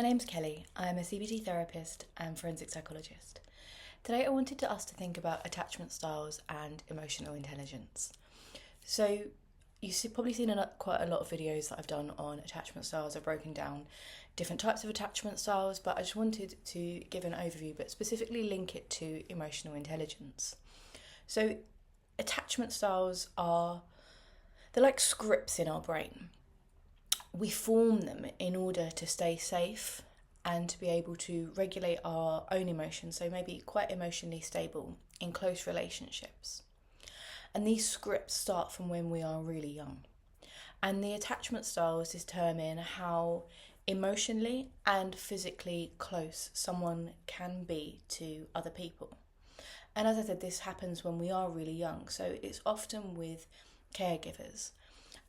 My name's Kelly. I'm a CBT therapist and forensic psychologist. Today I wanted us to think about attachment styles and emotional intelligence. So you've probably seen quite a lot of videos that I've done on attachment styles. I've broken down different types of attachment styles, but I just wanted to give an overview, but specifically link it to emotional intelligence. So attachment styles they're like scripts in our brain. We form them in order to stay safe and to be able to regulate our own emotions, so maybe quite emotionally stable in close relationships. And these scripts start from when we are really young. And the attachment styles determine how emotionally and physically close someone can be to other people. And as I said, this happens when we are really young, so it's often with caregivers.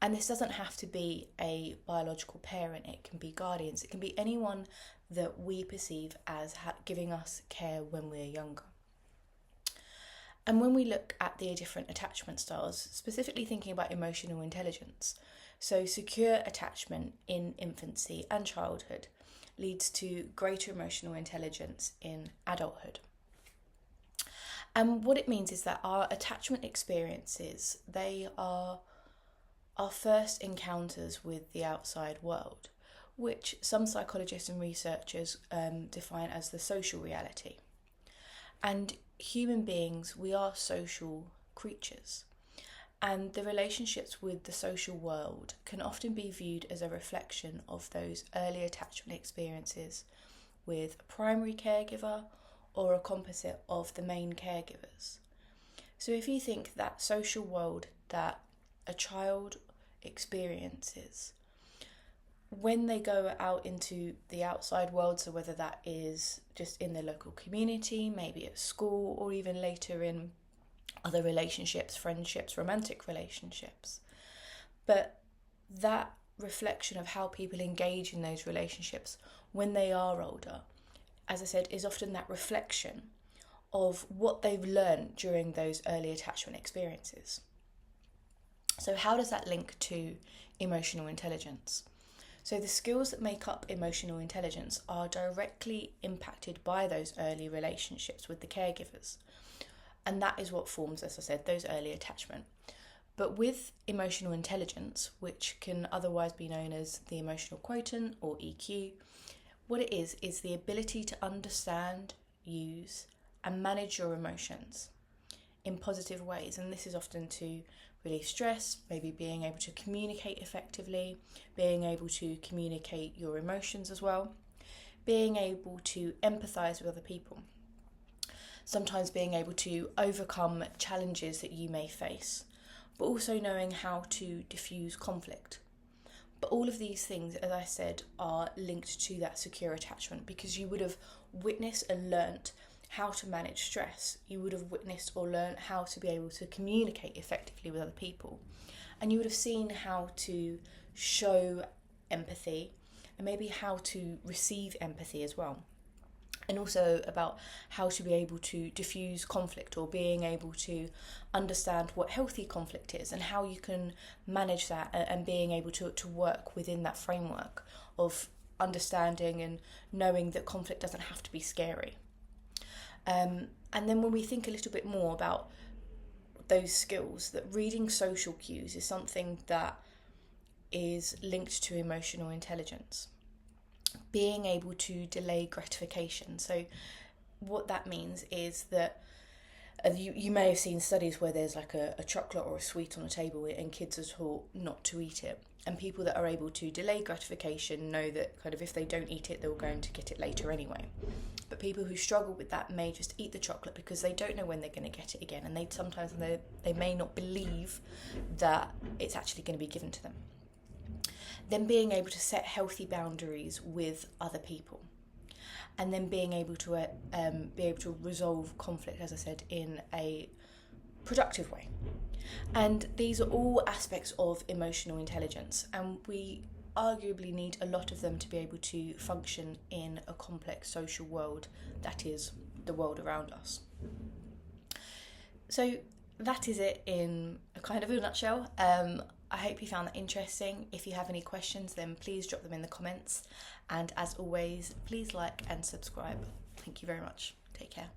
And this doesn't have to be a biological parent, it can be guardians, it can be anyone that we perceive as giving us care when we're younger. And when we look at the different attachment styles, specifically thinking about emotional intelligence, so secure attachment in infancy and childhood leads to greater emotional intelligence in adulthood. And what it means is that our attachment experiences, they are our first encounters with the outside world, which some psychologists and researchers define as the social reality. And human beings, we are social creatures, and the relationships with the social world can often be viewed as a reflection of those early attachment experiences with a primary caregiver or a composite of the main caregivers. So if you think that social world that a child experiences, when they go out into the outside world, so whether that is just in their local community, maybe at school, or even later in other relationships, friendships, romantic relationships, but that reflection of how people engage in those relationships when they are older, as I said, is often that reflection of what they've learned during those early attachment experiences. So how does that link to emotional intelligence? So the skills that make up emotional intelligence are directly impacted by those early relationships with the caregivers. And that is what forms, as I said, those early attachment. But with emotional intelligence, which can otherwise be known as the emotional quotient or EQ, what it is the ability to understand, use, and manage your emotions in positive ways. And this is often to relieve stress, maybe being able to communicate effectively, being able to communicate your emotions as well, being able to empathise with other people, sometimes being able to overcome challenges that you may face, but also knowing how to diffuse conflict. But all of these things, as I said, are linked to that secure attachment, because you would have witnessed and learnt how to manage stress. You would have witnessed or learnt how to be able to communicate effectively with other people. And you would have seen how to show empathy and maybe how to receive empathy as well. And also about how to be able to diffuse conflict, or being able to understand what healthy conflict is and how you can manage that, and being able to work within that framework of understanding and knowing that conflict doesn't have to be scary. And then when we think a little bit more about those skills, that reading social cues is something that is linked to emotional intelligence. Being able to delay gratification. So what that means is that you may have seen studies where there's like a chocolate or a sweet on the table and kids are taught not to eat it. And people that are able to delay gratification know that kind of if they don't eat it, they're going to get it later anyway. But people who struggle with that may just eat the chocolate because they don't know when they're going to get it again, and they may not believe that it's actually going to be given to them. Then being able to set healthy boundaries with other people, and then being able to resolve conflict, as I said, in a productive way. And these are all aspects of emotional intelligence, and we arguably need a lot of them to be able to function in a complex social world that is the world around us. So that is it in a kind of a nutshell. I hope you found that interesting. If you have any questions, then please drop them in the comments. And as always, please like and subscribe. Thank you very much. Take care.